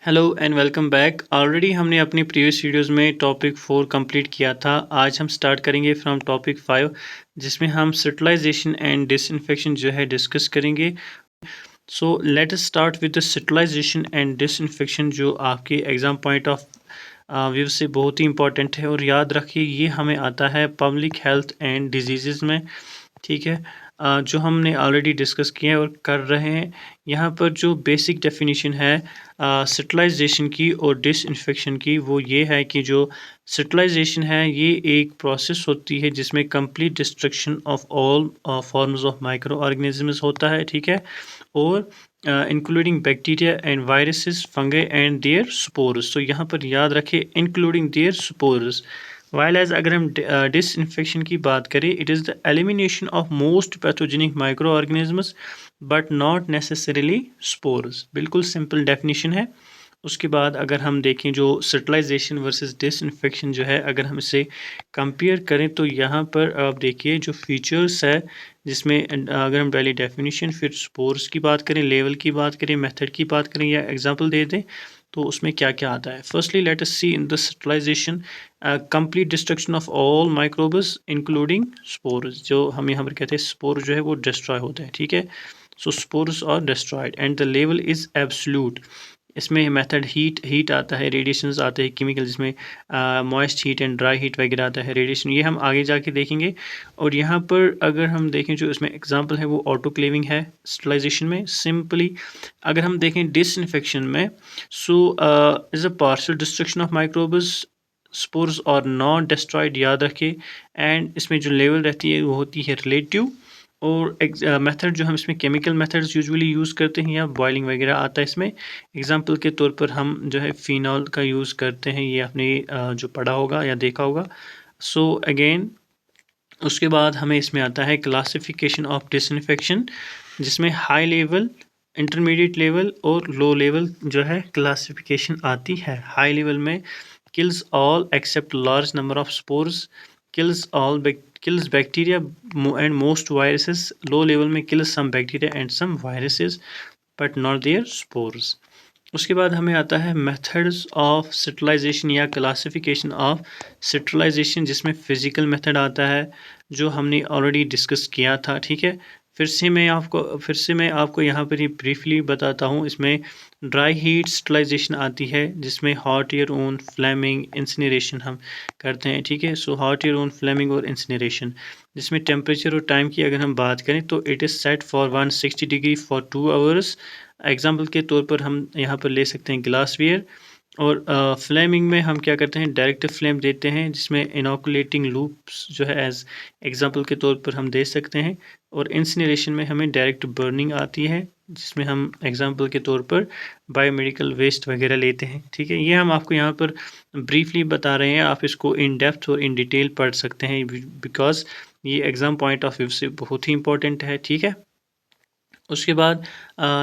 Hello and welcome back. Already हमने अपनी previous videos में टॉपिक 4 कंप्लीट किया था। आज हम स्टार्ट करेंगे फ्रॉम टॉपिक 5 जिसमें हम स्टरलाइजेशन एंड डिसइंफेक्शन जो है डिस्कस करेंगे। So let us start with the sterilisation and disinfection जो आपके एग्ज़ाम पॉइंट ऑफ व्यू से बहुत ही इंपॉर्टेंट है। और याद रखिए ये हमें आता है पब्लिक हेल्थ एंड डिजीज़ में, ठीक है। जो हमने ऑलरेडी डिस्कस किए हैं और कर रहे हैं। यहाँ पर जो बेसिक डेफिनेशन है स्टरलाइजेशन की और डिसइंफेक्शन की, वो ये है कि जो स्टरलाइजेशन है ये एक प्रोसेस होती है जिसमें complete destruction of all forms of micro organisms होता है, ठीक है। और including bacteria and viruses, fungi and their spores. तो यहाँ पर याद रखें including their spores. While as अगर हम डिसइंफेक्शन की बात करें, it is the elimination of most pathogenic micro organisms but not necessarily spores. बिल्कुल सिंपल डेफिनेशन है। उसके बाद अगर हम देखें जो स्टरलाइजेशन वर्सेस डिसइंफेक्शन जो है, अगर हम इसे कंपेयर करें तो यहाँ पर आप देखिए जो फीचर्स है जिसमें अगर हम पहले डेफिनेशन फिर स्पोर्स की बात करें, लेवल की बात करें, मेथड की बात करें या एग्जांपल दे दें तो उसमें क्या क्या आता है। Firstly let us see in the sterilisation complete destruction of all microbes including spores. जो हम यहाँ पर कहते हैं स्पोर जो है वो डिस्ट्रॉय होता है, ठीक है। So spores are destroyed and the level is absolute. इसमें मेथड हीट आता है, रेडिएशंस आते हैं केमिकल, जिसमें moist heat and dry heat वगैरह आता है, रेडिएशन, ये हम आगे जाके देखेंगे। और यहाँ पर अगर हम देखें जो इसमें एग्जांपल है वो ऑटोक्लेविंग है स्टरलाइजेशन में। सिंपली अगर हम देखें डिसइंफेक्शन में, so is a partial destruction of microbes, spores और नॉट डिस्ट्रॉयड, याद रखें। एंड इसमें जो लेवल रहती है वो होती है रिलेटिव। और मेथड जो हम इसमें केमिकल मेथड्स यूजुअली यूज़ करते हैं या बॉइलिंग वगैरह आता है इसमें। एग्जांपल के तौर पर हम जो है फिनॉल का यूज़ करते हैं, ये आपने जो पढ़ा होगा या देखा होगा। सो अगेन उसके बाद हमें इसमें आता है क्लासिफिकेशन ऑफ डिसइंफेक्शन, जिसमें हाई लेवल, इंटरमीडिएट लेवल और लो लेवल जो है क्लासिफिकेशन आती है। हाई लेवल में kills all except large number of spores, kills bacteria and most viruses. Low level में kills some bacteria and some viruses but not their spores. उसके बाद हमें आता है मेथड्स ऑफ स्टरलाइजेशन या क्लासिफिकेशन ऑफ स्टरलाइजेशन, जिसमें physical method आता है जो हमने ऑलरेडी डिस्कस किया था, ठीक है। फिर से मैं आपको यहाँ पर ही ब्रीफली बताता हूँ। इसमें ड्राई हीट स्टरलाइजेशन आती है जिसमें hot air oven flaming incineration हम करते हैं, ठीक है। So hot air oven flaming और इंसिनरेशन, जिसमें टेम्परेचर और टाइम की अगर हम बात करें तो it is set for 160 degree for 2 hours. Example के तौर पर हम यहाँ पर ले सकते हैं ग्लासवेयर। और फ्लेमिंग में हम क्या करते हैं, डायरेक्ट फ्लेम देते हैं जिसमें इनोकुलेटिंग लूप्स जो है एज एग्जांपल के तौर पर हम दे सकते हैं। और इंसिनरेशन में हमें डायरेक्ट बर्निंग आती है जिसमें हम एग्जांपल के तौर पर बायोमेडिकल वेस्ट वगैरह लेते हैं, ठीक है। ये हम आपको यहाँ पर ब्रीफली बता रहे हैं, आप इसको इन डेप्थ और इन डिटेल पढ़ सकते हैं बिकॉज ये एग्ज़ाम पॉइंट ऑफ व्यू से बहुत ही इंपॉर्टेंट है, ठीक है। उसके बाद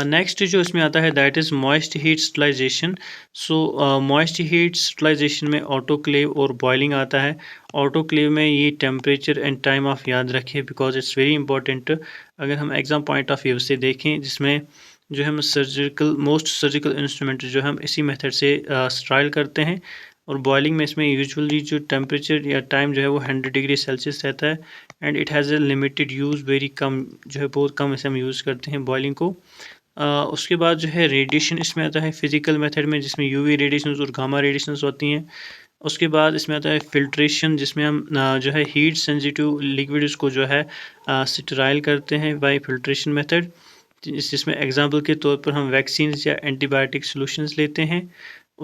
नेक्स्ट जो इसमें आता है that is moist heat sterilisation. So moist heat sterilisation में ऑटोक्लेव और बॉइलिंग आता है। ऑटोक्लेव में ये टेम्परेचर एंड टाइम ऑफ याद रखें बिकॉज इट्स वेरी इंपॉर्टेंट। अगर हम एग्जाम पॉइंट ऑफ व्यू से देखें, जिसमें जो हम मोस्ट सर्जिकल इंस्ट्रूमेंट जो हम इसी मेथड से स्टाइल करते हैं। और बॉइलिंग में इसमें यूजुअली जो टेम्परेचर या टाइम जो है वो 100 डिग्री सेल्सियस रहता है। And it has a limited use, very कम जो है बहुत कम इसे हम यूज़ करते हैं बॉइलिंग को। उसके बाद जो है रेडिएशन इसमें आता है फिजिकल मेथड में, जिसमें यूवी रेडिएशंस और गामा रेडिएशंस होती हैं। उसके बाद इसमें आता है फिल्ट्रेशन, जिसमें हम जो है हीट सेंसिटिव लिक्विड्स को जो है स्टेराइल करते हैं बाय फिल्ट्रेशन मेथड, जिसमें एग्जांपल के तौर पर हम वैक्सीन या एंटीबायोटिक सॉल्यूशंस लेते हैं।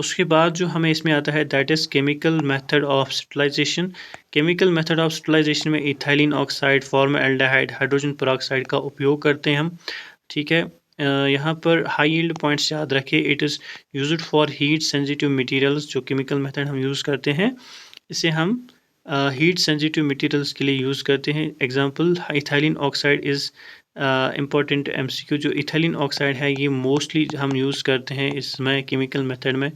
उसके बाद जो हमें इसमें आता है that is chemical method of sterilisation. Chemical method of sterilisation में ethylene oxide, formaldehyde, hydrogen peroxide का उपयोग करते हैं हम, ठीक है। यहाँ पर हाई यील्ड पॉइंट्स याद रखें, it is used for heat sensitive materials. जो केमिकल मेथड हम यूज़ करते हैं इसे हम हीट सेंसिटिव मटेरियल्स के लिए यूज़ करते हैं। Example ethylene oxide is important MCQ. जो इथाइलिन ऑक्साइड है ये मोस्टली हम यूज़ करते हैं इसमें केमिकल मेथड में।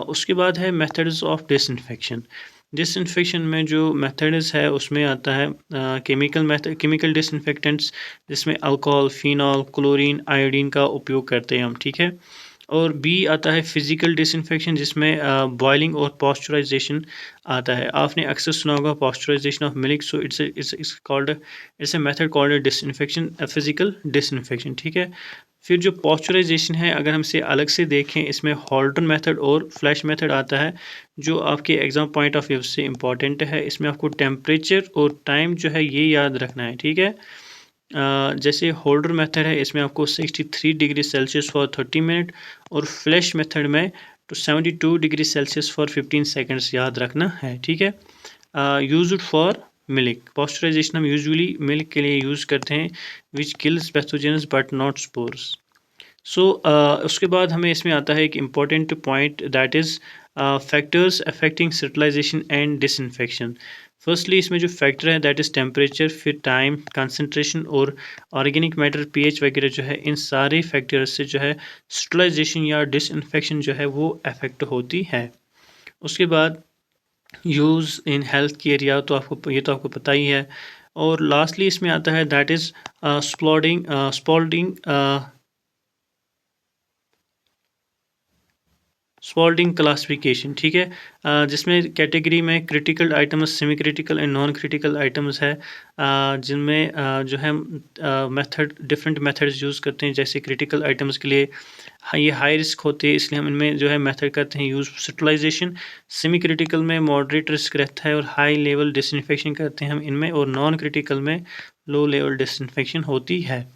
उसके बाद है मेथड्स ऑफ डिसइंफेक्शन। डिसइंफेक्शन में जो मेथड्स है उसमें आता है केमिकल डिसइंफेक्टेंट्स, जिसमें अल्कोहल, फिनॉल, क्लोरीन, आयोडीन का उपयोग करते हैं हम, ठीक है। और बी आता है फिजिकल डिसइंफेक्शन, जिसमें बॉइलिंग और पॉस्चराइजेशन आता है। आपने अक्सर सुना होगा pasteurisation of milk, so it's called, it's a method called disinfection, physical disinfection, ठीक है। फिर जो पॉस्चराइजेशन है, अगर हम इसे अलग से देखें, इसमें हॉल्टन मेथड और फ्लैश मेथड आता है, जो आपके एग्जाम पॉइंट ऑफ व्यू से इम्पॉर्टेंट है। इसमें आपको टेम्परेचर और टाइम जो है ये याद रखना है, ठीक है। जैसे होल्डर मेथड है, इसमें आपको 63 डिग्री सेल्सियस फॉर 30 मिनट, और फ्लैश मेथड में तो 72 डिग्री सेल्सियस फॉर 15 सेकंड्स याद रखना है, ठीक है। यूज्ड फॉर मिल्क, पॉस्चराइजेशन हम यूजुअली मिल्क के लिए यूज़ करते हैं, which kills pathogens but not spores. So उसके बाद हमें इसमें आता है एक important point, that is factors affecting sterilisation and disinfection. Firstly इसमें जो फैक्टर है दैट इज़ टेम्परेचर, फिर टाइम, कंसनट्रेशन और ऑर्गेनिक मैटर, पीएच वगैरह जो है, इन सारे फैक्टर्स से जो है स्टरलाइजेशन या डिसइंफेक्शन जो है वो अफेक्ट होती है। उसके बाद यूज़ इन हेल्थ केयर, या तो आपको ये तो आपको पता ही है। और लास्टली इसमें आता है that is Spalding Spalding classification, ठीक है। जिसमें कैटेगरी में critical items, semi critical and non critical items है, जिनमें जो है मेथड, डिफरेंट मेथड्स यूज़ करते हैं। जैसे क्रिटिकल आइटम्स के लिए ये हाई रिस्क होते हैं, इसलिए हम इनमें जो है मेथड करते हैं यूज़ स्टरलाइजेशन। सेमी क्रिटिकल में मॉडरेट रिस्क रहता है और हाई लेवल डिसइंफेक्शन करते हैं हम इनमें, और नॉन क्रिटिकल में लो लेवल डिसइंफेक्शन होती है।